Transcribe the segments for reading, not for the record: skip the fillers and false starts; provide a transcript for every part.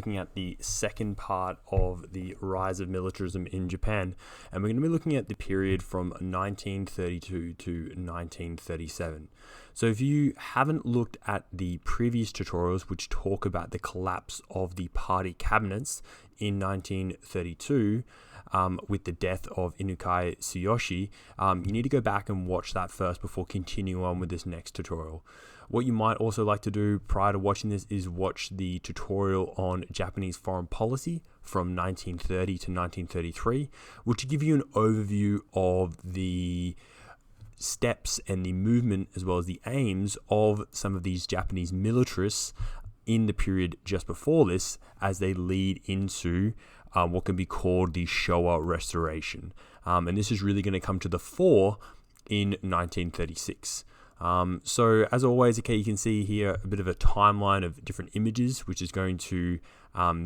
looking at the second part of the rise of militarism in Japan, and we're going to be looking at the period from 1932 to 1937. So if you haven't looked at the previous tutorials, which talk about the collapse of the party cabinets in 1932, with the death of Inukai Tsuyoshi, you need to go back and watch that first before continuing on with this next tutorial. What you might also like to do prior to watching this is watch the tutorial on Japanese foreign policy from 1930 to 1933, which will give you an overview of the steps and the movement as well as the aims of some of these Japanese militarists in the period just before this as they lead into what can be called the Showa Restoration. And this is really going to come to the fore in 1936. So as always, okay, you can see here a bit of a timeline of different images, which is going to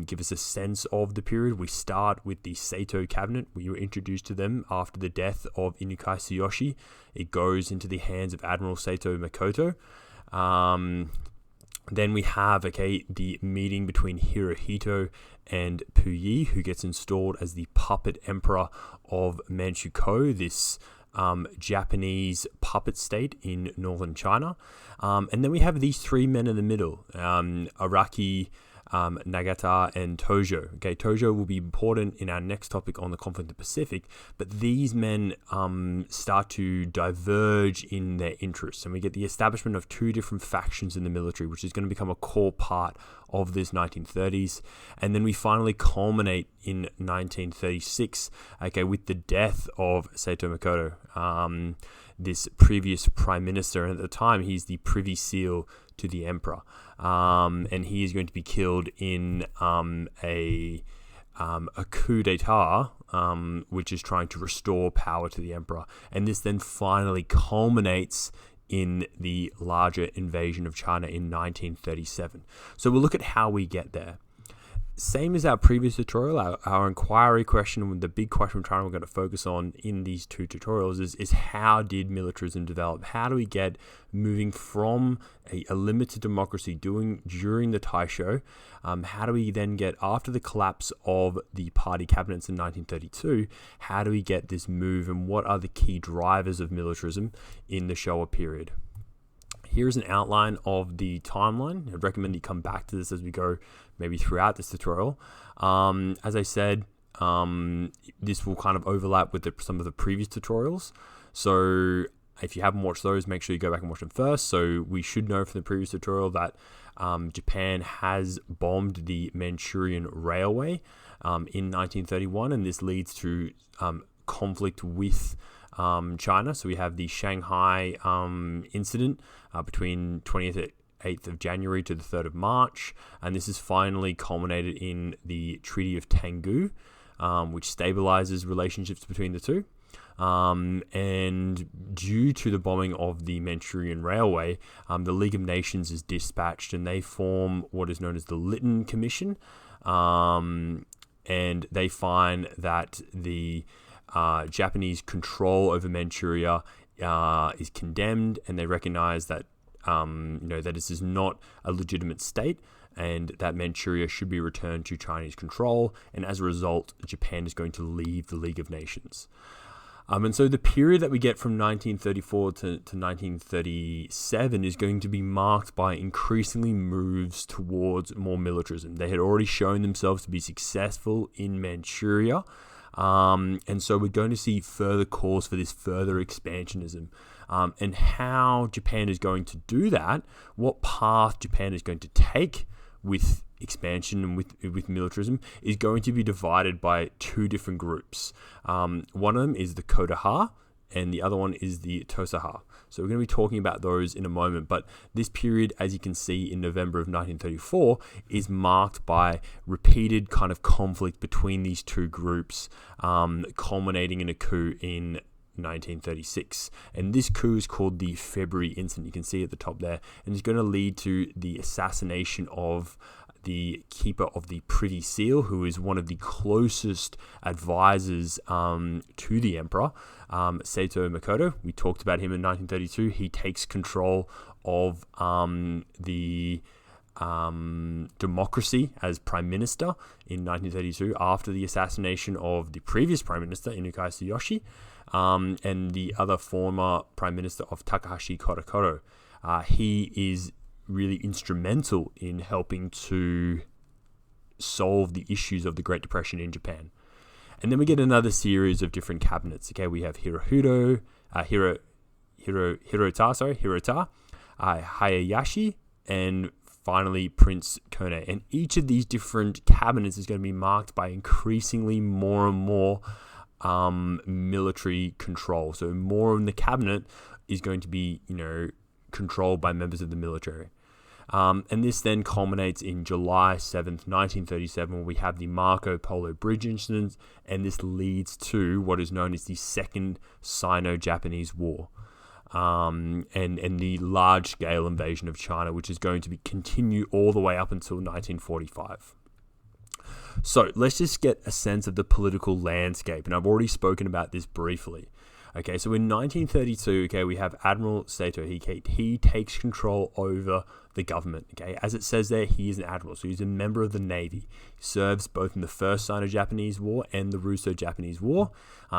give us a sense of the period. We start with the Saito cabinet. We were introduced to them after the death of Inukai Tsuyoshi. It goes into the hands of Admiral Saito Makoto. Then we have, the meeting between Hirohito and Puyi, who gets installed as the puppet emperor of Manchukuo, this Japanese puppet state in northern China. And then we have these three men in the middle, Araki, Nagata, and Tojo. Tojo will be important in our next topic on the conflict in the Pacific, but these men start to diverge in their interests, and we get the establishment of two different factions in the military, which is going to become a core part of this 1930s. And then we finally culminate in 1936, with the death of Saito Makoto, this previous prime minister, and at the time he's the privy seal to the emperor, and he is going to be killed in a coup d'etat, which is trying to restore power to the emperor. And this then finally culminates in the larger invasion of China in 1937. So we'll look at how we get there. Same as our previous tutorial, our inquiry question, the big question we're going to focus on in these two tutorials is how did militarism develop? How do we get moving from a limited democracy during the Taisho? How do we then get, after the collapse of the party cabinets in 1932, how do we get this move, and what are the key drivers of militarism in the Showa period? Here's an outline of the timeline. I'd recommend you come back to this as we go maybe throughout this tutorial. As I said, this will kind of overlap with some of the previous tutorials. So if you haven't watched those, make sure you go back and watch them first. So we should know from the previous tutorial that Japan has bombed the Manchurian Railway in 1931, and this leads to conflict with China. So we have the Shanghai incident between 28th of January to the 3rd of March, and this is finally culminated in the Treaty of Tengu, which stabilizes relationships between the two. And due to the bombing of the Manchurian Railway, the League of Nations is dispatched, and they form what is known as the Lytton Commission, and they find that the Japanese control over Manchuria is condemned, and they recognize that that this is not a legitimate state, and that Manchuria should be returned to Chinese control. And as a result, Japan is going to leave the League of Nations. And so the period that we get from 1934 to 1937 is going to be marked by increasingly moves towards more militarism. They had already shown themselves to be successful in Manchuria. And so we're going to see further calls for this further expansionism, and how Japan is going to do that, what path Japan is going to take with expansion and with militarism, is going to be divided by two different groups. One of them is the Kodaha, and the other one is the Tosaha. So we're going to be talking about those in a moment, but this period, as you can see in November of 1934, is marked by repeated kind of conflict between these two groups, culminating in a coup in 1936. And this coup is called the February Incident. You can see at the top there, and it's going to lead to the assassination of the keeper of the Privy Seal, who is one of the closest advisors to the emperor, Saito Makoto. We talked about him in 1932. He takes control of the democracy as prime minister in 1932 after the assassination of the previous prime minister, Inukai Tsuyoshi, and the other former prime minister of Takahashi Korakoro. He is really instrumental in helping to solve the issues of the Great Depression in Japan. And then we get another series of different cabinets. Okay, we have Hirota, Hayashi, and finally Prince Kone. And each of these different cabinets is going to be marked by increasingly more and more military control. So more in the cabinet is going to be, controlled by members of the military. And this then culminates in July 7th, 1937, where we have the Marco Polo Bridge incident, and this leads to what is known as the Second Sino-Japanese War, and the large-scale invasion of China, which is going to continue all the way up until 1945. So let's just get a sense of the political landscape, and I've already spoken about this briefly. Okay, so in 1932, we have Admiral Saito. He takes control over the government. Okay, as it says there, he is an admiral, so he's a member of the Navy. He serves both in the First Sino-Japanese War and the Russo-Japanese War.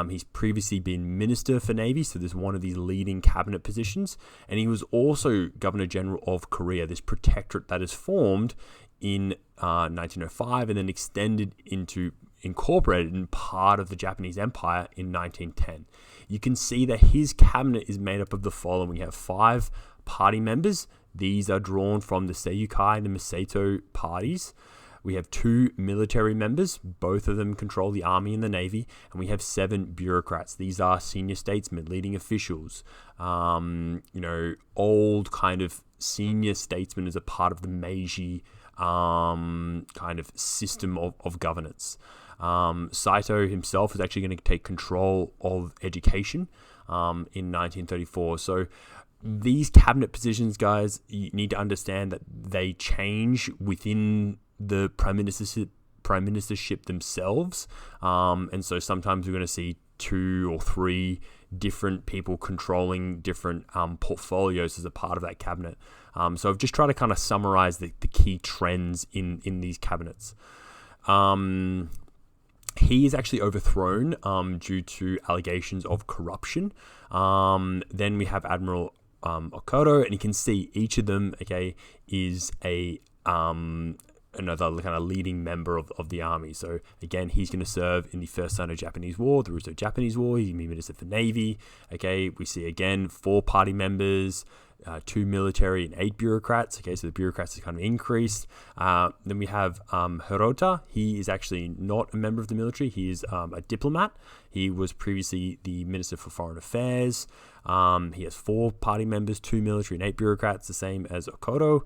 He's previously been Minister for Navy, so there's one of these leading cabinet positions. And he was also Governor General of Korea, this protectorate that is formed in 1905 and then incorporated in part of the Japanese Empire in 1910. You can see that his cabinet is made up of the following. We have 5 party members. These are drawn from the Seiyukai and the Misato parties. We have 2 military members. Both of them control the army and the navy. And we have 7 bureaucrats. These are senior statesmen, leading officials, old kind of senior statesmen as a part of the Meiji kind of system of governance. Saito himself is actually going to take control of education in 1934. So these cabinet positions, guys, you need to understand that they change within the prime ministership themselves. And so sometimes we're going to see 2 or 3 different people controlling different portfolios as a part of that cabinet. So I've just tried to kind of summarize the key trends in these cabinets. He is actually overthrown due to allegations of corruption. Then we have Admiral Okoro, and you can see each of them, is a another kind of leading member of the army. So again, he's going to serve in the First Sino-Japanese War, the Russo-Japanese War. He's going to be Minister for Navy. We see again 4 party members, 2 military and 8 bureaucrats. So the bureaucrats is kind of increased. Then we have Hirota. He is actually not a member of the military. He is a diplomat. He was previously the Minister for Foreign Affairs. He has 4 party members, 2 military and 8 bureaucrats, the same as Okoro.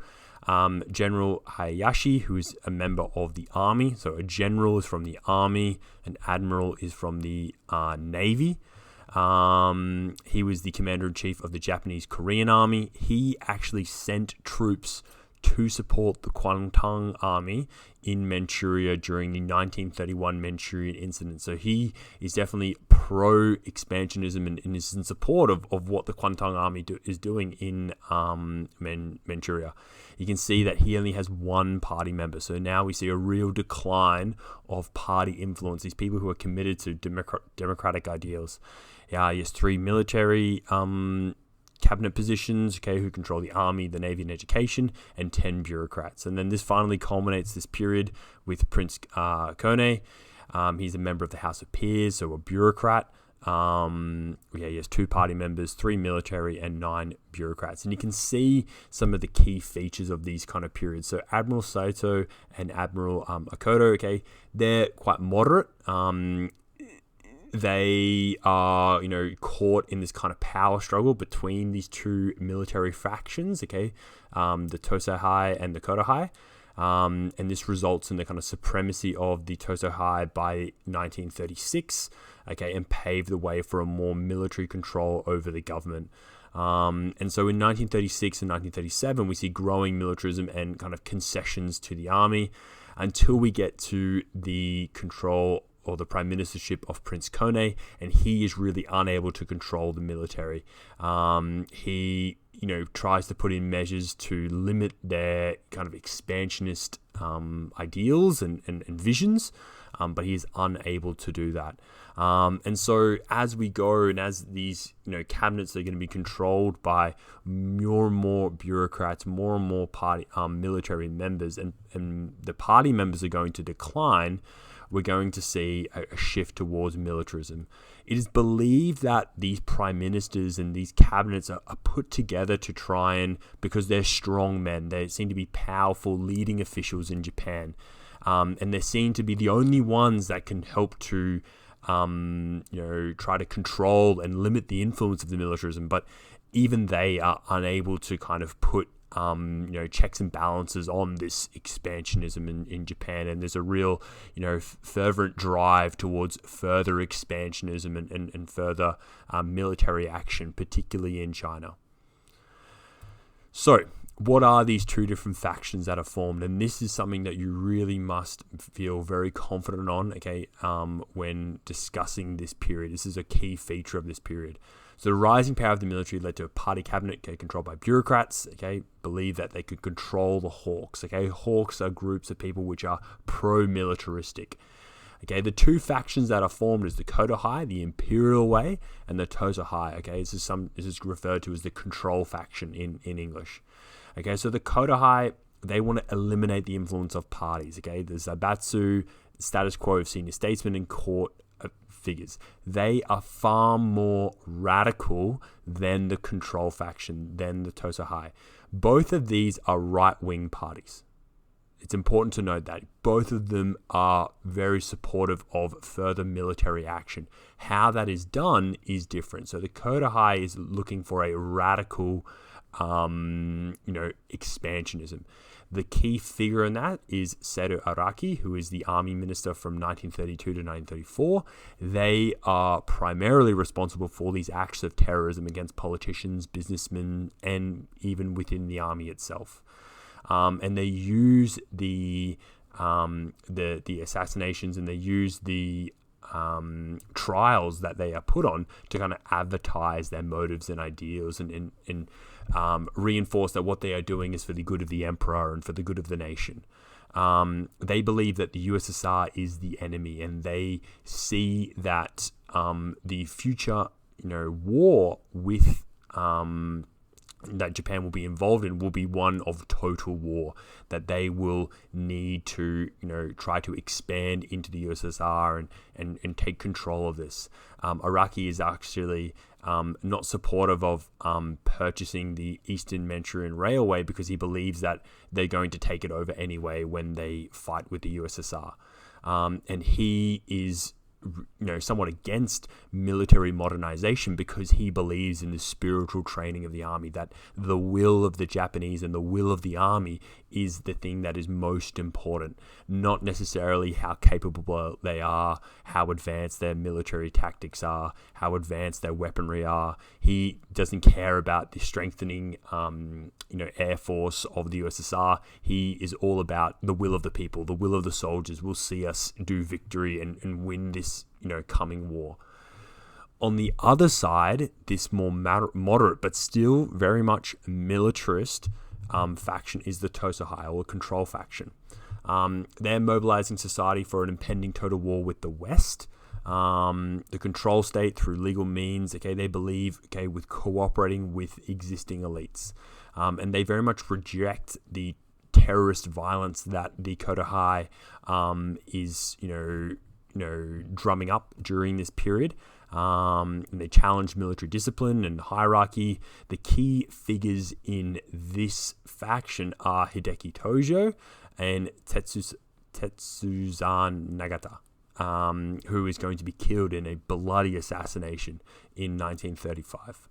General Hayashi, who is a member of the army. So a general is from the army, an admiral is from the navy. He was the commander-in-chief of the Japanese Korean Army. He actually sent troops to support the Kuomintang Army in Manchuria during the 1931 Manchurian incident. So he is definitely pro-expansionism and is in support of what the Kuomintang Army is doing in Manchuria. You can see that he only has 1 party member. So now we see a real decline of party influence, these people who are committed to democratic ideals. He has 3 military cabinet positions, who control the army, the navy, and education, and 10 bureaucrats. And then this finally culminates this period with Prince Kone. He's a member of the House of Peers, so a bureaucrat. He has 2 party members, 3 military, and 9 bureaucrats. And you can see some of the key features of these kind of periods. So Admiral Saito and Admiral Okoro, they're quite moderate. They are, caught in this kind of power struggle between these 2 military factions, the Tosei and the Kodohai. And this results in the kind of supremacy of the Tosei by 1936, and paved the way for a more military control over the government. And so in 1936 and 1937, we see growing militarism and kind of concessions to the army until we get to the control or the prime ministership of Prince Kone, and he is really unable to control the military. He tries to put in measures to limit their kind of expansionist ideals and visions, but he is unable to do that. And so as we go, and as these cabinets are going to be controlled by more and more bureaucrats, more and more party military members, and the party members are going to decline, we're going to see a shift towards militarism. It is believed that these prime ministers and these cabinets are put together to try and, because they're strong men, they seem to be powerful leading officials in Japan, and they're seen to be the only ones that can help to try to control and limit the influence of the militarism. But even they are unable to kind of put checks and balances on this expansionism in Japan, and there's a real fervent drive towards further expansionism and further military action, particularly in China. So what are these two different factions that are formed? And this is something that you really must feel very confident on, when discussing this period. This is a key feature of this period. So the rising power of the military led to a party cabinet, controlled by bureaucrats, believe that they could control the hawks. Hawks are groups of people which are pro-militaristic. The two factions that are formed is the Kodohai, the imperial way, and the Tozohai. This is referred to as the control faction in English. So the Kodohai, they want to eliminate the influence of parties. The Zaibatsu, the status quo of senior statesmen and court figures. They are far more radical than the control faction, than the Tozohai. Both of these are right-wing parties. It's important to note that both of them are very supportive of further military action. How that is done is different. So the Kodohai is looking for a radical expansionism. The key figure in that is Seru Araki, who is the army minister from 1932 to 1934. They are primarily responsible for these acts of terrorism against politicians, businessmen, and even within the army itself. And they use the assassinations, and they use the trials that they are put on to kind of advertise their motives and ideals, and reinforce that what they are doing is for the good of the emperor and for the good of the nation. They believe that the USSR is the enemy, and they see that the future war with that Japan will be involved in will be one of total war, that they will need to try to expand into the USSR and take control of this. Araki is actually not supportive of purchasing the Eastern Manchurian Railway, because he believes that they're going to take it over anyway when they fight with the USSR. And he is somewhat against military modernization, because he believes in the spiritual training of the army, that the will of the Japanese and the will of the army is the thing that is most important, not necessarily how capable they are, how advanced their military tactics are, how advanced their weaponry are. He doesn't care about the strengthening air force of the USSR. He is all about the will of the people, the will of the soldiers will see us do victory and win this coming war. On the other side, this more moderate but still very much militarist faction is the Tozohai, or control faction. They're mobilizing society for an impending total war with the West. The control state through legal means, they believe, with cooperating with existing elites. And they very much reject the terrorist violence that the Kodohai is, drumming up during this period. And they challenge military discipline and hierarchy. The key figures in this faction are Hideki Tojo and Tetsuzan Nagata, who is going to be killed in a bloody assassination in 1935.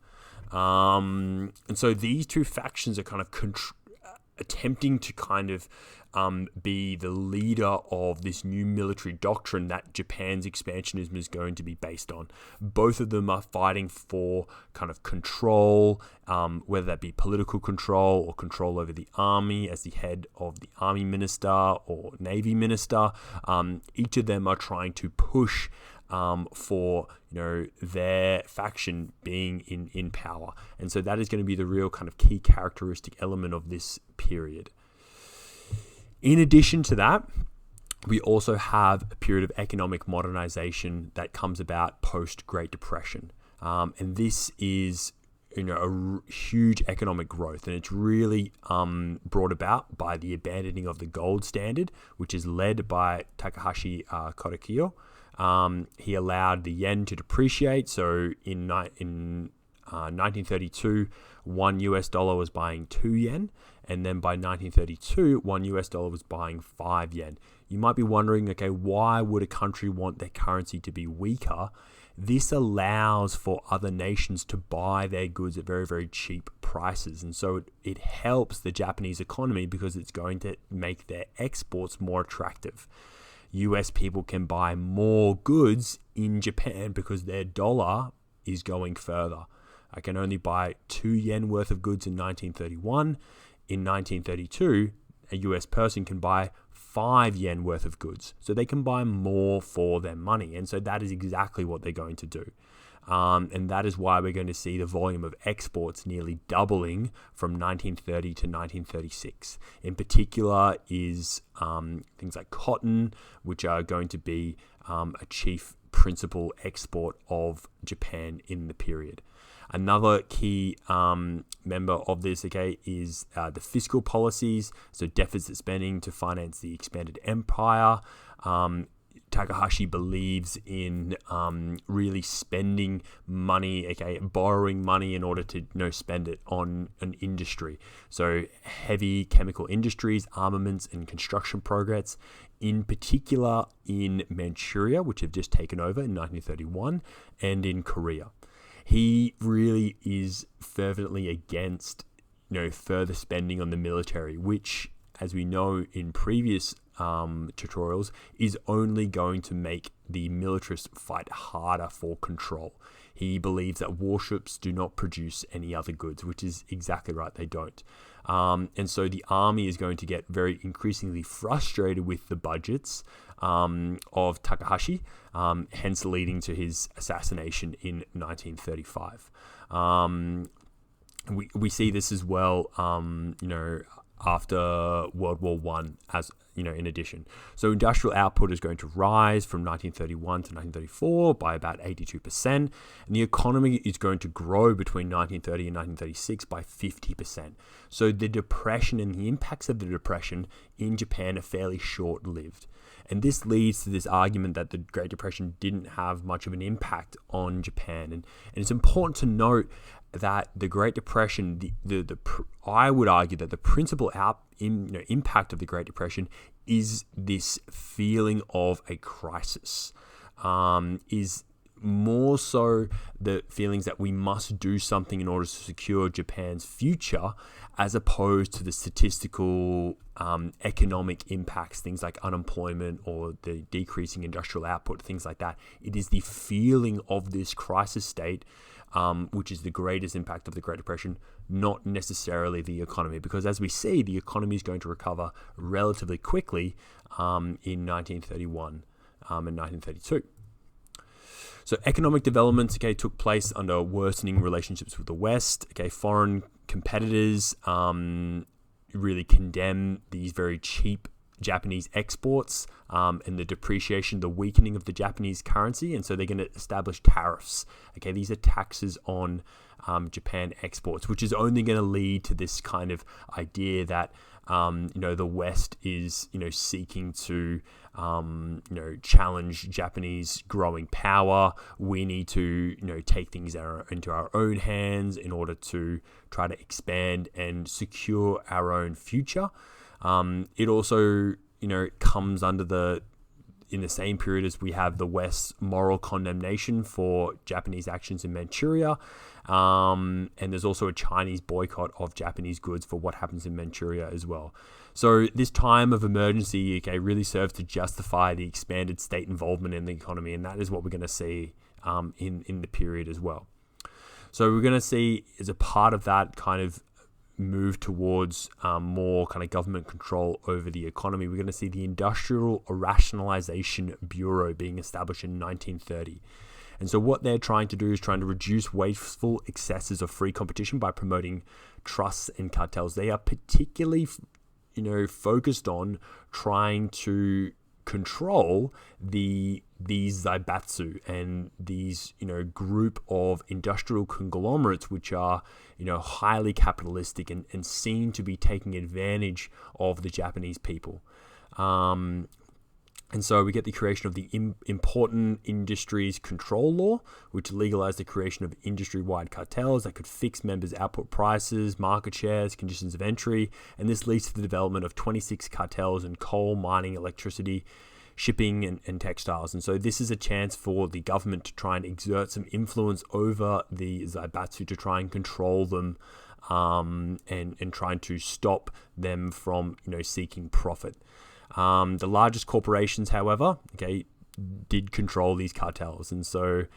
And so these two factions are kind of attempting to kind of be the leader of this new military doctrine that Japan's expansionism is going to be based on. Both of them are fighting for kind of control, whether that be political control or control over the army as the head of the army minister or navy minister. Each of them are trying to push for their faction being in power, and so that is going to be the real kind of key characteristic element of this period. In addition to that, we also have a period of economic modernization that comes about post Great Depression, and this is a huge economic growth, and it's really brought about by the abandoning of the gold standard, which is led by Takahashi Korekiyo. He allowed the yen to depreciate. So in 1932, $1 was buying 2 yen. And then by 1932, $1 was buying 5 yen. You might be wondering, okay, why would a country want their currency to be weaker? This allows for other nations to buy their goods at very, very cheap prices. And so it helps the Japanese economy because it's going to make their exports more attractive. US people can buy more goods in Japan because their dollar is going further. I can only buy 2 yen worth of goods in 1931. In 1932, a US person can buy 5 yen worth of goods. So they can buy more for their money. And so that is exactly what they're going to do. And that is why we're going to see the volume of exports nearly doubling from 1930 to 1936. In particular is things like cotton, which are going to be a chief principal export of Japan in the period. Another key member of this, is the fiscal policies, so deficit spending to finance the expanded empire. Takahashi believes in really spending money, borrowing money in order to spend it on an industry. So heavy chemical industries, armaments, and construction progress, in particular in Manchuria, which have just taken over in 1931, and in Korea. He really is fervently against, further spending on the military, which, as we know in previous tutorials, is only going to make the militarists fight harder for control. He believes that warships do not produce any other goods, which is exactly right, they don't. And so the army is going to get very increasingly frustrated with the budgets of Takahashi, hence leading to his assassination in 1935. We see this as well, after World War I, as in addition. So industrial output is going to rise from 1931 to 1934 by about 82%, and the economy is going to grow between 1930 and 1936 by 50%. So the depression and the impacts of the depression in Japan are fairly short-lived. And this leads to this argument that the Great Depression didn't have much of an impact on Japan. And it's important to note that the Great Depression, I would argue that the principal impact of the Great Depression is this feeling of a crisis, is more so the feelings that we must do something in order to secure Japan's future, as opposed to the statistical economic impacts, things like unemployment or the decreasing industrial output, things like that. It is the feeling of this crisis state which is the greatest impact of the Great Depression, not necessarily the economy. Because as we see, the economy is going to recover relatively quickly in 1931 and 1932. So economic developments, took place under worsening relationships with the West. Foreign competitors really condemn these very cheap Japanese exports and the depreciation, the weakening of the Japanese currency, and so they're going to establish tariffs. These are taxes on Japan exports, which is only going to lead to this kind of idea that the West is seeking to challenge Japanese growing power. We need to take things into our own hands in order to try to expand and secure our own future. It also, comes under the, in the same period as we have the West's moral condemnation for Japanese actions in Manchuria. And there's also a Chinese boycott of Japanese goods for what happens in Manchuria as well. So this time of emergency, okay, really serves to justify the expanded state involvement in the economy, and that is what we're going to see in the period as well. So we're going to see, as a part of that kind of move towards more kind of government control over the economy, we're going to see the Industrial Rationalization Bureau being established in 1930. And so what they're trying to do is trying to reduce wasteful excesses of free competition by promoting trusts and cartels. They are particularly, focused on trying to control these zaibatsu and these, group of industrial conglomerates which are, highly capitalistic and seen to be taking advantage of the Japanese people. And so we get the creation of the Important Industries Control Law, which legalized the creation of industry-wide cartels that could fix members' output prices, market shares, conditions of entry, and this leads to the development of 26 cartels in coal, mining, electricity, shipping, and textiles. And so this is a chance for the government to try and exert some influence over the zaibatsu, to try and control them, and trying to stop them from, seeking profit. The largest corporations, however, did control these cartels. And so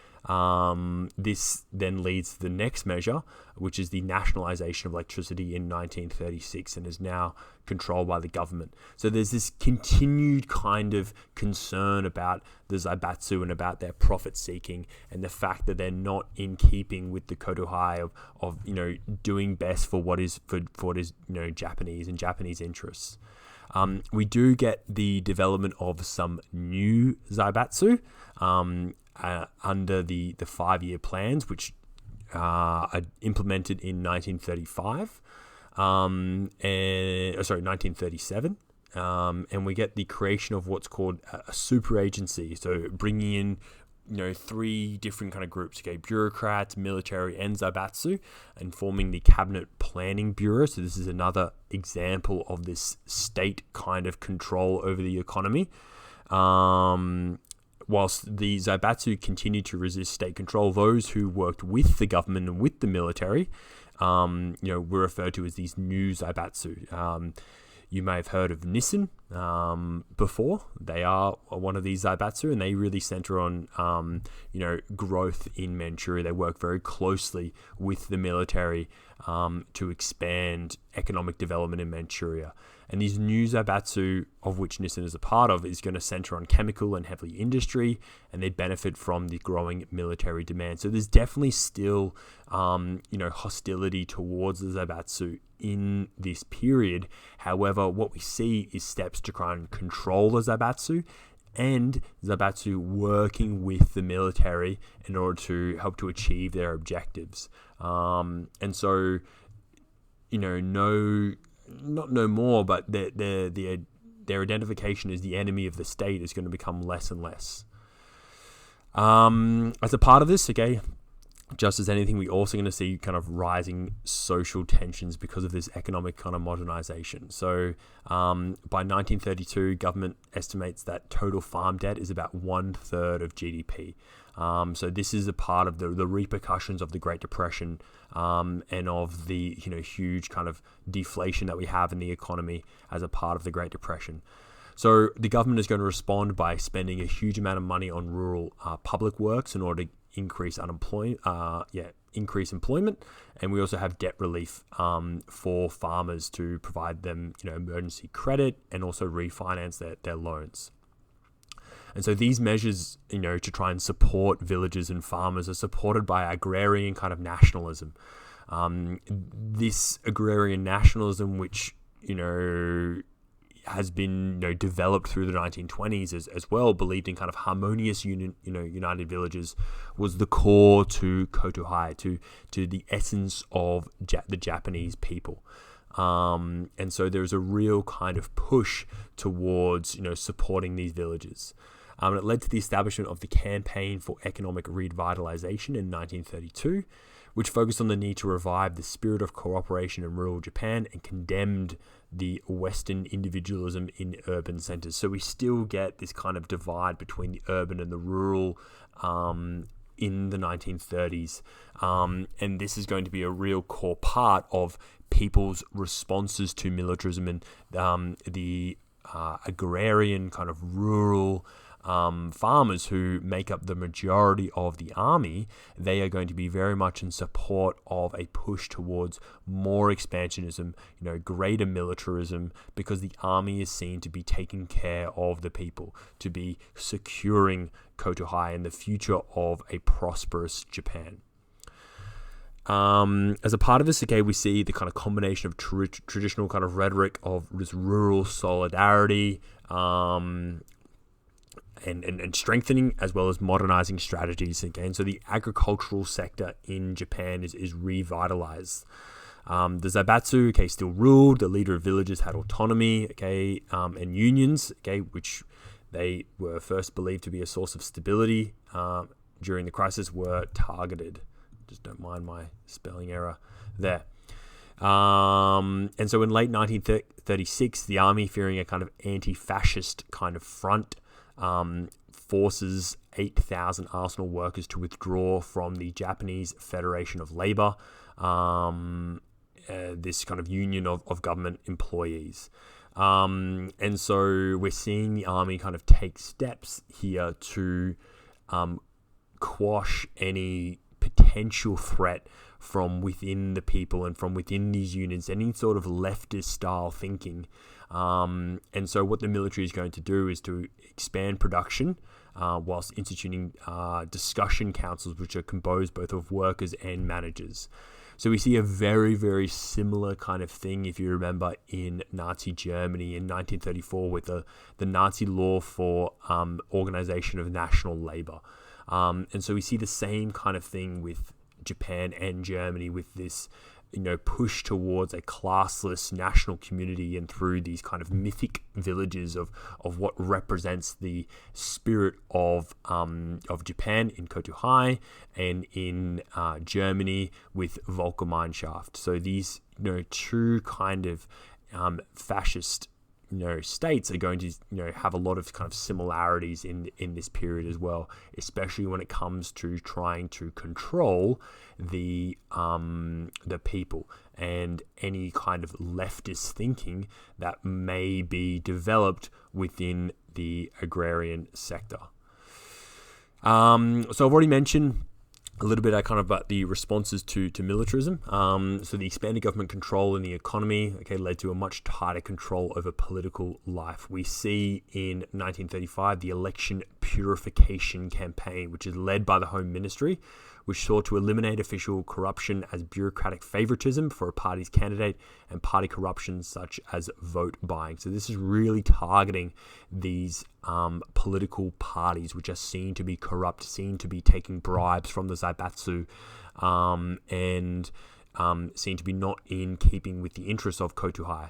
this then leads to the next measure, which is the nationalization of electricity in 1936 and is now controlled by the government. So there's this continued kind of concern about the zaibatsu and about their profit seeking and the fact that they're not in keeping with the kodohai of doing best for what is Japanese and Japanese interests. We do get the development of some new zaibatsu under the 5-year plans, which are implemented in 1935, 1937. And we get the creation of what's called a super agency. So bringing in 3 different kind of groups, bureaucrats, military, and zaibatsu, and forming the Cabinet Planning Bureau. So this is another example of this state kind of control over the economy. Whilst the zaibatsu continued to resist state control, those who worked with the government and with the military, were referred to as these new zaibatsu. You may have heard of Nissan before. They are one of these zaibatsu, and they really center on, growth in Manchuria. They work very closely with the military to expand economic development in Manchuria. And these new zaibatsu, of which Nissan is a part of, is going to center on chemical and heavy industry, and they benefit from the growing military demand. So there's definitely still, hostility towards the zaibatsu in this period. However, what we see is steps to try and control the zaibatsu, and zaibatsu working with the military in order to help to achieve their objectives. And so, not no more, but their identification as the enemy of the state is going to become less and less. As a part of this, just as anything, we're also going to see kind of rising social tensions because of this economic kind of modernization. So by 1932, government estimates that total farm debt is about 1/3 of GDP. So this is a part of the repercussions of the Great Depression and of the huge kind of deflation that we have in the economy as a part of the Great Depression. So the government is going to respond by spending a huge amount of money on rural public works in order to increase employment, and we also have debt relief for farmers to provide them emergency credit and also refinance their loans. And so these measures, to try and support villagers and farmers, are supported by agrarian kind of nationalism. This agrarian nationalism, which, has been, developed through the 1920s as well, believed in kind of harmonious, united villages, was the core to kotohai, to the essence of the Japanese people. And so there's a real kind of push towards, supporting these villages. It led to the establishment of the Campaign for Economic Revitalization in 1932, which focused on the need to revive the spirit of cooperation in rural Japan and condemned the Western individualism in urban centers. So we still get this kind of divide between the urban and the rural in the 1930s. And this is going to be a real core part of people's responses to militarism and the agrarian kind of rural farmers who make up the majority of the army. They are going to be very much in support of a push towards more expansionism, greater militarism, because the army is seen to be taking care of the people, to be securing Kotohai and the future of a prosperous Japan. As a part of this, we see the kind of combination of traditional kind of rhetoric of this rural solidarity, and strengthening, as well as modernizing strategies. And so the agricultural sector in Japan is revitalized. The Zaibatsu, still ruled. The leader of villages had autonomy, and unions, which they were first believed to be a source of stability during the crisis, were targeted. Just don't mind my spelling error there. And so in late 1936, the army, fearing a kind of anti-fascist kind of front, forces 8,000 arsenal workers to withdraw from the Japanese Federation of Labor, this kind of union of government employees. And so we're seeing the army kind of take steps here to quash any potential threat from within the people and from within these unions, any sort of leftist style thinking. And so what the military is going to do is to expand production whilst instituting discussion councils, which are composed both of workers and managers. So we see a very, very similar kind of thing, if you remember, in Nazi Germany in 1934 with the Nazi law for organization of national labor. And so we see the same kind of thing with Japan and Germany, with this push towards a classless national community, and through these kind of mythic villages of what represents the spirit of Japan in Kotohai, and in Germany with Volkermannschaft. So these two kind of fascist states are going to have a lot of kind of similarities in this period as well, especially when it comes to trying to control the people and any kind of leftist thinking that may be developed within the agrarian sector. So I've already mentioned a little bit about the responses to militarism. So the expanded government control in the economy, led to a much tighter control over political life. We see in 1935 the election purification campaign, which is led by the Home Ministry, which sought to eliminate official corruption as bureaucratic favoritism for a party's candidate, and party corruption such as vote buying. So this is really targeting these political parties which are seen to be corrupt, seen to be taking bribes from the Zaibatsu, and seen to be not in keeping with the interests of Kotohai.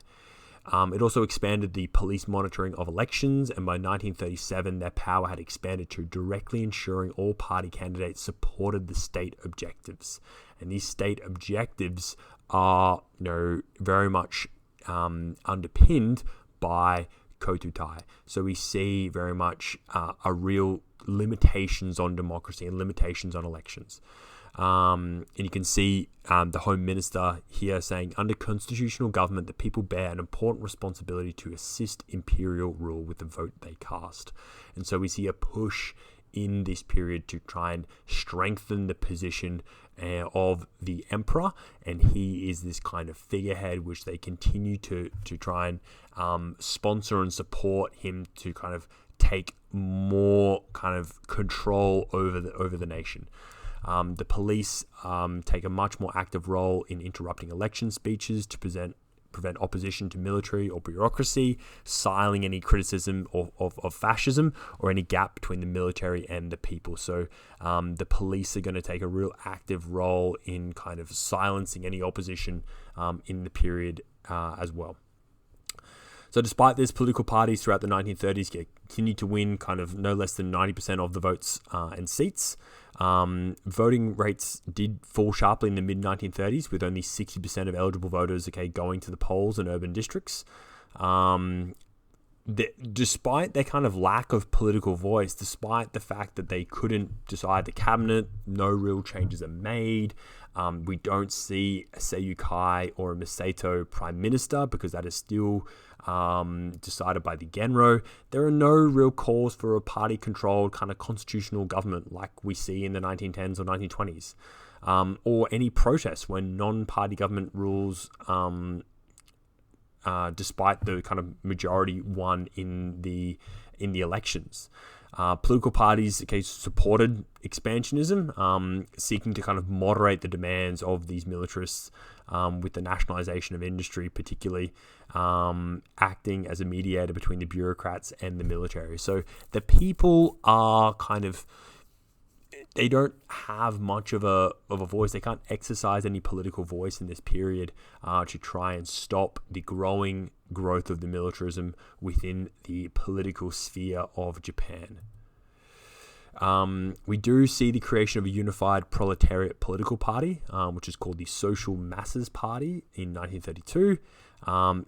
It also expanded the police monitoring of elections, and by 1937 their power had expanded to directly ensuring all party candidates supported the state objectives. And these state objectives are very much underpinned by Kotohai. So we see very much a real limitations on democracy and limitations on elections. And you can see the Home Minister here saying, under constitutional government, the people bear an important responsibility to assist imperial rule with the vote they cast. And so we see a push in this period to try and strengthen the position of the emperor, and he is this kind of figurehead which they continue to try and sponsor and support him to kind of take more kind of control over the nation. The police take a much more active role in interrupting election speeches to prevent opposition to military or bureaucracy, silencing any criticism of fascism or any gap between the military and the people. So the police are going to take a real active role in kind of silencing any opposition in the period as well. So despite this, political parties throughout the 1930s continued to win kind of no less than 90% of the votes and seats. Voting rates did fall sharply in the mid-1930s, with only 60% of eligible voters going to the polls in urban districts. Despite their kind of lack of political voice, despite the fact that they couldn't decide the cabinet, no real changes are made. We don't see a Seiyukai or a Masato prime minister because that is still decided by the Genro. There are no real calls for a party-controlled kind of constitutional government like we see in the 1910s or 1920s, or any protests when non-party government rules, despite the kind of majority won in the elections. Political parties supported expansionism, seeking to kind of moderate the demands of these militarists, with the nationalization of industry particularly acting as a mediator between the bureaucrats and the military. So the people are kind of, they don't have much of a voice. They can't exercise any political voice in this period to try and stop the growing growth of the militarism within the political sphere of Japan. We do see the creation of a unified proletariat political party, which is called the Social Masses Party in 1932.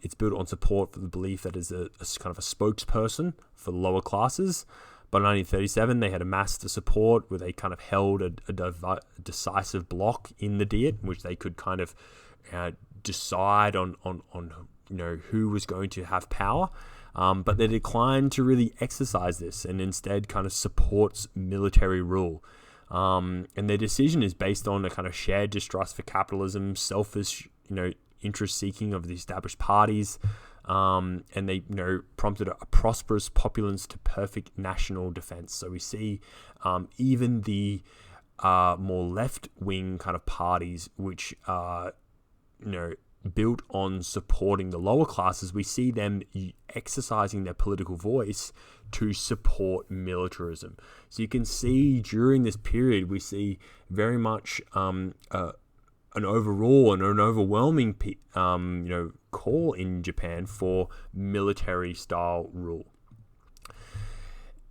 It's built on support for the belief that is a kind of a spokesperson for the lower classes. By 1937, they had amassed the support where they kind of held a decisive block in the Diet, in which they could kind of decide on who was going to have power. But they declined to really exercise this and instead kind of supports military rule. And their decision is based on a kind of shared distrust for capitalism, selfish, interest seeking of the established parties. And they, prompted a prosperous populace to perfect national defense. So we see even the more left-wing kind of parties, which are, built on supporting the lower classes, we see them exercising their political voice to support militarism. So you can see during this period, we see very much an overall and an overwhelming call in Japan for military style rule.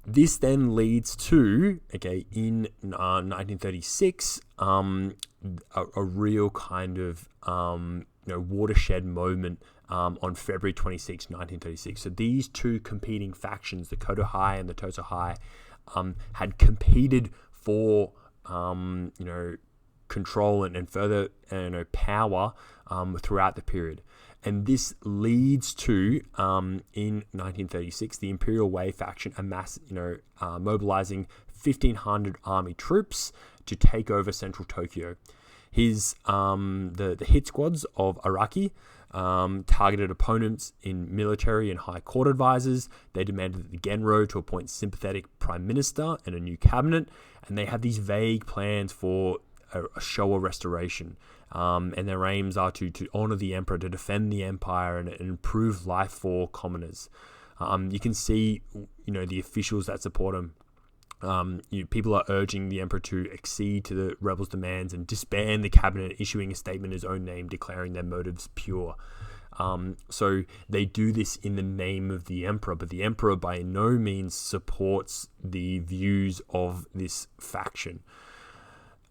This then leads to, in 1936, a real kind of watershed moment on February 26, 1936. So these two competing factions, the Kodohai and the Tosohai, had competed for control and further power throughout the period. And this leads to, in 1936, the Imperial Way faction mobilizing 1,500 army troops to take over central Tokyo. The hit squads of Araki targeted opponents in military and high court advisors. They demanded that the Genro to appoint sympathetic prime minister and a new cabinet, and they had these vague plans for a Showa restoration. And their aims are to honor the emperor, to defend the empire, and improve life for commoners. You can see, the officials that support him. People are urging the emperor to accede to the rebels' demands and disband the cabinet, issuing a statement in his own name, declaring their motives pure. So they do this in the name of the emperor, but the emperor by no means supports the views of this faction.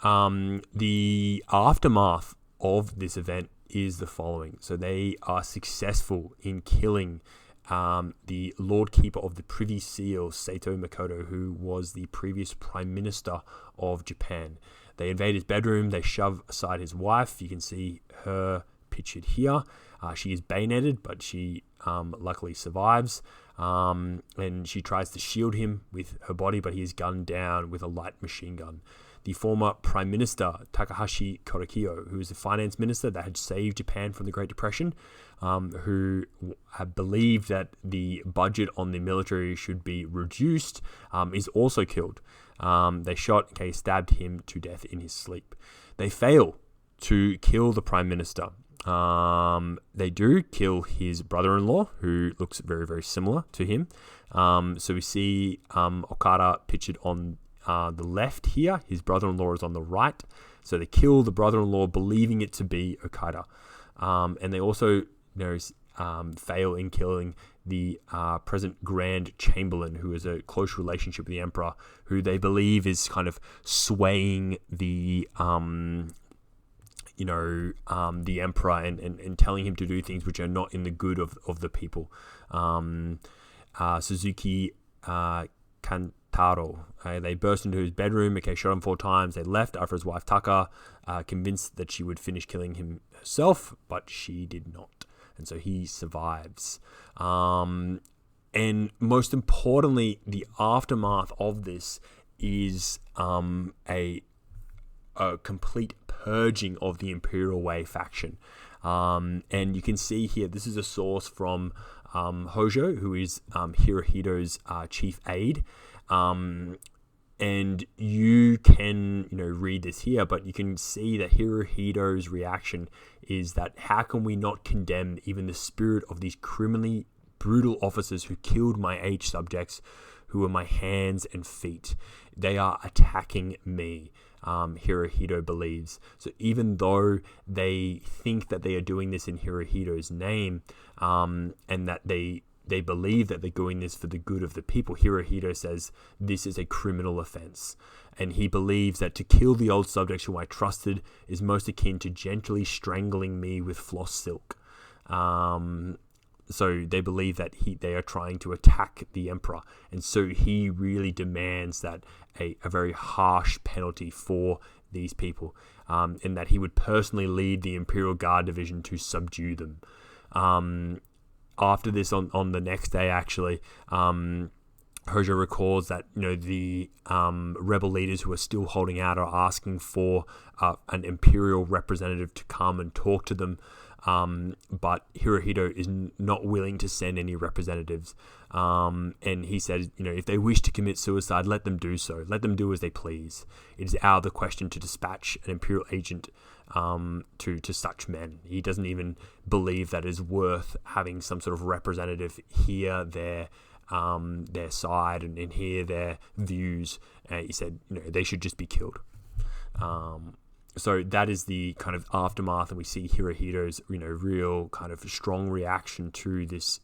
The aftermath of this event is the following. So they are successful in killing the Lord Keeper of the Privy Seal, Saito Makoto, who was the previous Prime Minister of Japan. They invade his bedroom, they shove aside his wife. You can see her pictured here. She is bayoneted, but she luckily survives. And she tries to shield him with her body, but he is gunned down with a light machine gun. The former Prime Minister, Takahashi Korekiyo, who is a finance minister that had saved Japan from the Great Depression, who had believed that the budget on the military should be reduced, is also killed. They stabbed him to death in his sleep. They fail to kill the Prime Minister. They do kill his brother-in-law, who looks very, very similar to him. So we see Okada pictured on the left here. His brother-in-law is on the right. So they kill the brother-in-law, believing it to be Okada. And they also fail in killing the present Grand Chamberlain, who has a close relationship with the Emperor, who they believe is kind of swaying the the Emperor and telling him to do things which are not in the good of the people. Suzuki Kantaro. They burst into his bedroom, shot him 4 times. They left after his wife Taka, convinced that she would finish killing him herself, but she did not. And so he survives. And most importantly, the aftermath of this is a complete purging of the Imperial Way faction. And you can see here, this is a source from Hojo, who is Hirohito's chief aide. And you can, read this here, but you can see that Hirohito's reaction is that how can we not condemn even the spirit of these criminally brutal officers who killed my aged subjects, who were my hands and feet? They are attacking me, Hirohito believes. So even though they think that they are doing this in Hirohito's name, and that they believe that they're doing this for the good of the people, Hirohito says this is a criminal offense. And he believes that to kill the old subjects whom I trusted is most akin to gently strangling me with floss silk. So they believe that they are trying to attack the Emperor. And so he really demands that a very harsh penalty for these people, and that he would personally lead the Imperial Guard Division to subdue them. After this, on the next day, actually, Hojo recalls that the rebel leaders who are still holding out are asking for an imperial representative to come and talk to them, but Hirohito is not willing to send any representatives, and he says, if they wish to commit suicide, let them do so. Let them do as they please. It is out of the question to dispatch an imperial agent to such men. He doesn't even believe that it is worth having some sort of representative hear their side and hear their views. He said, they should just be killed. So that is the kind of aftermath, and we see Hirohito's, real kind of strong reaction to this,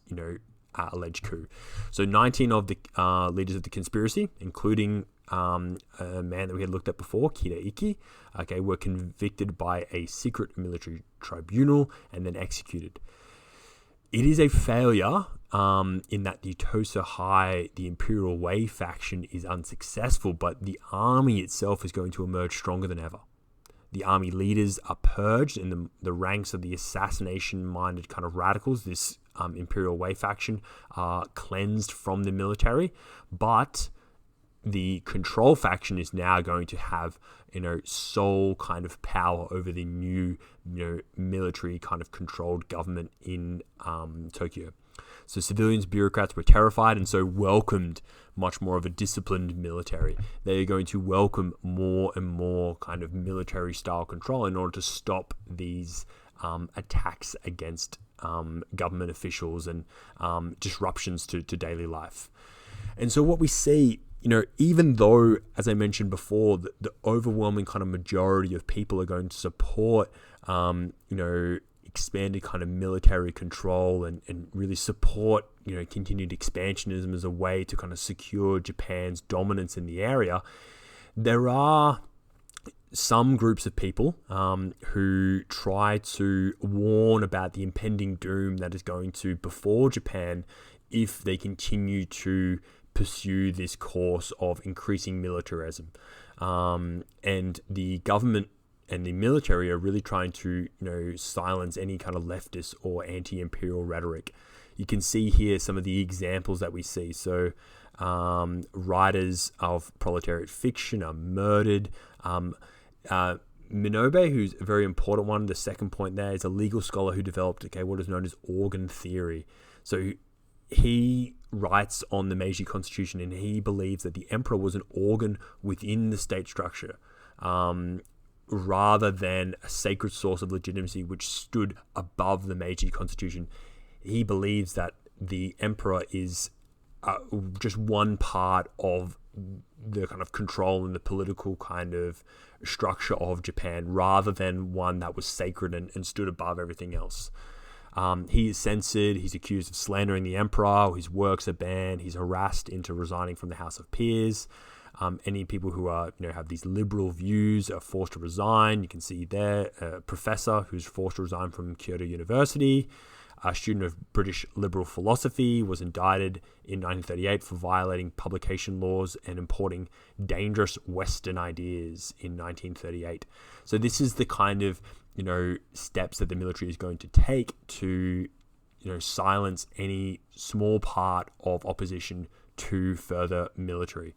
alleged coup. So 19 of the leaders of the conspiracy, including a man that we had looked at before, Kiraiki, were convicted by a secret military tribunal and then executed. It is a failure in that the Tosa High, the Imperial Way faction, is unsuccessful, but the army itself is going to emerge stronger than ever. The army leaders are purged, and the ranks of the assassination-minded kind of radicals, this Imperial Way faction, are cleansed from the military. But the control faction is now going to have, sole kind of power over the new, military kind of controlled government in Tokyo. So civilians, bureaucrats were terrified and so welcomed much more of a disciplined military. They are going to welcome more and more kind of military style control in order to stop these attacks against government officials and disruptions to daily life. And so what we see, even though, as I mentioned before, the overwhelming kind of majority of people are going to support, expanded kind of military control and really support, continued expansionism as a way to kind of secure Japan's dominance in the area, there are some groups of people who try to warn about the impending doom that is going to befall Japan if they continue to pursue this course of increasing militarism. And the government and the military are really trying to, silence any kind of leftist or anti-imperial rhetoric. You can see here some of the examples that we see. So writers of proletariat fiction are murdered. Minobe, who's a very important one, the second point there, is a legal scholar who developed what is known as organ theory. So he writes on the Meiji Constitution, and he believes that the emperor was an organ within the state structure, rather than a sacred source of legitimacy which stood above the Meiji Constitution. He believes that the emperor is just one part of the kind of control and the political kind of structure of Japan, rather than one that was sacred and stood above everything else. He is censored. He's accused of slandering the emperor. His works are banned. He's harassed into resigning from the House of Peers. Any people who are, have these liberal views are forced to resign. You can see there a professor who's forced to resign from Kyoto University. A student of British liberal philosophy was indicted in 1938 for violating publication laws and importing dangerous Western ideas in 1938. So this is the kind of, steps that the military is going to take to, silence any small part of opposition to further military.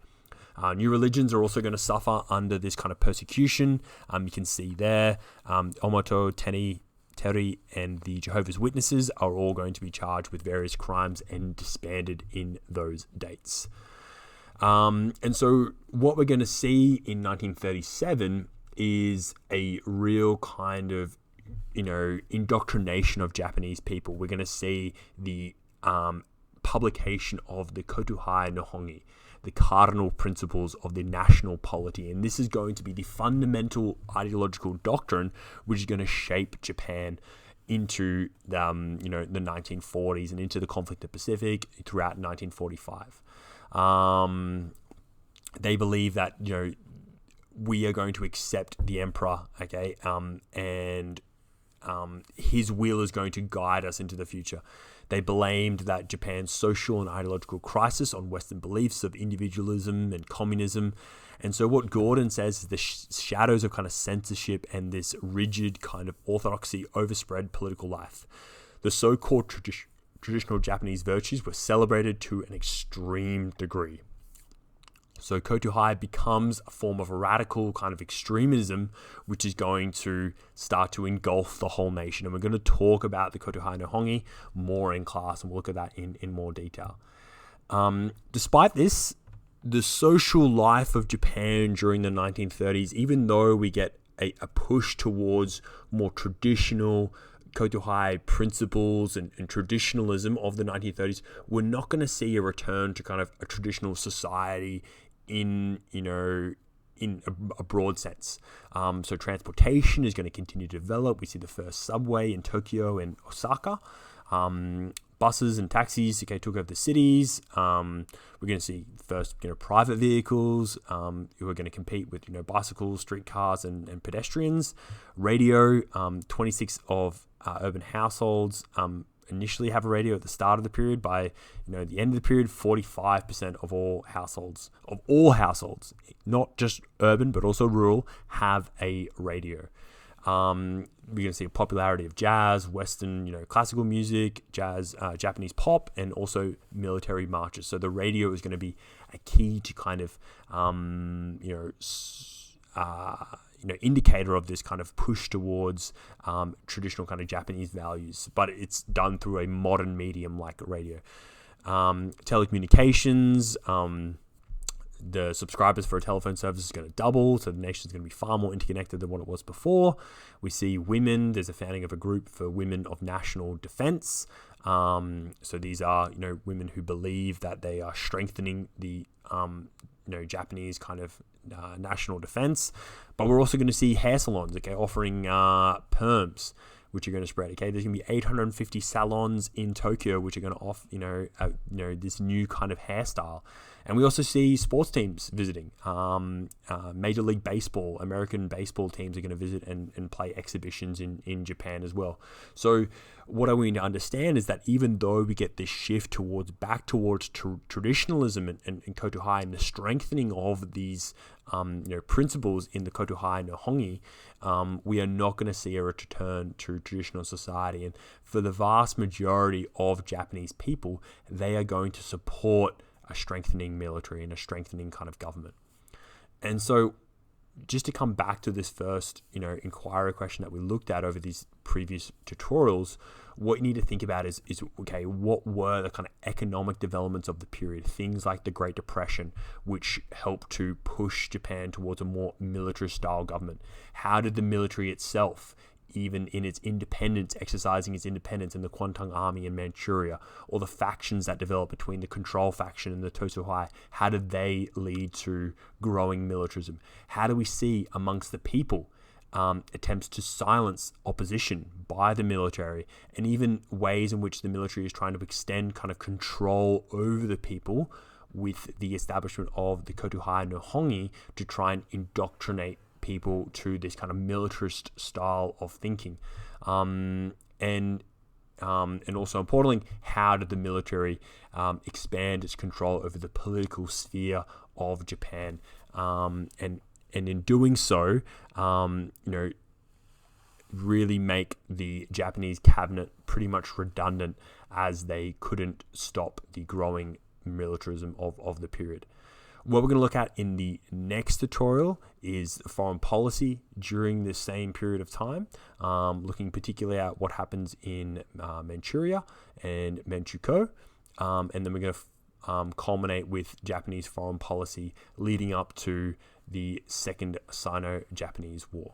New religions are also going to suffer under this kind of persecution. You can see there, Omoto, Teri, and the Jehovah's Witnesses are all going to be charged with various crimes and disbanded in those dates. And so what we're going to see in 1937 is a real kind of, indoctrination of Japanese people. We're going to see the publication of the Kotohai no Hongi, the cardinal principles of the national polity. And this is going to be the fundamental ideological doctrine which is going to shape Japan into the 1940s and into the conflict of the Pacific throughout 1945. They believe that, we are going to accept the emperor, okay, and his will is going to guide us into the future. They blamed that Japan's social and ideological crisis on Western beliefs of individualism and communism. And so what Gordon says is the shadows of kind of censorship and this rigid kind of orthodoxy overspread political life. The so-called traditional Japanese virtues were celebrated to an extreme degree. So Kotohai becomes a form of a radical kind of extremism, which is going to start to engulf the whole nation. And we're going to talk about the Kotohai no Hongi more in class, and we'll look at that in more detail. Despite this, the social life of Japan during the 1930s, even though we get a push towards more traditional Kotohai principles and traditionalism of the 1930s, we're not going to see a return to kind of a traditional society in a broad sense. So transportation is going to continue to develop. We see the first subway in Tokyo and Osaka. Buses and taxis, took over the cities. We're going to see first, private vehicles who are going to compete with, bicycles, streetcars, and pedestrians. Radio, 26 of urban households initially have a radio at the start of the period. By the end of the period, 45% of all households, not just urban but also rural, have a radio. We're going to see a popularity of jazz, Western, classical music, jazz, Japanese pop, and also military marches. So the radio is going to be a key to kind of, indicator of this kind of push towards traditional kind of Japanese values, but it's done through a modern medium like radio. Telecommunications, the subscribers for a telephone service is going to double, so the nation is going to be far more interconnected than what it was before. We see women. There's a founding of a group for women of national defense. So these are, women who believe that they are strengthening the, Japanese kind of national defense. But we're also going to see hair salons, offering perms, which are going to spread. There's going to be 850 salons in Tokyo, which are going to offer, this new kind of hairstyle. And we also see sports teams visiting. Major League Baseball, American baseball teams are going to visit and play exhibitions in Japan as well. So what I want to understand is that even though we get this shift back towards traditionalism and Kotohai and the strengthening of these principles in the Kotohai no Hongi, we are not going to see a return to traditional society. And for the vast majority of Japanese people, they are going to support a strengthening military and a strengthening kind of government. And so just to come back to this first, inquiry question that we looked at over these previous tutorials, what you need to think about is what were the kind of economic developments of the period? Things like the Great Depression, which helped to push Japan towards a more militarist style government. How did the military itself, even in its independence, exercising its independence in the Kwantung Army in Manchuria, or the factions that developed between the Control faction and the Tokugai, how did they lead to growing militarism? How do we see amongst the people attempts to silence opposition by the military, and even ways in which the military is trying to extend kind of control over the people with the establishment of the Kokuhai no Hongi to try and indoctrinate people to this kind of militarist style of thinking. And also importantly, how did the military expand its control over the political sphere of Japan? And in doing so, really make the Japanese cabinet pretty much redundant, as they couldn't stop the growing militarism of the period. What we're going to look at in the next tutorial is foreign policy during this same period of time, looking particularly at what happens in Manchuria and Manchukuo, and then we're going to culminate with Japanese foreign policy leading up to the Second Sino-Japanese War.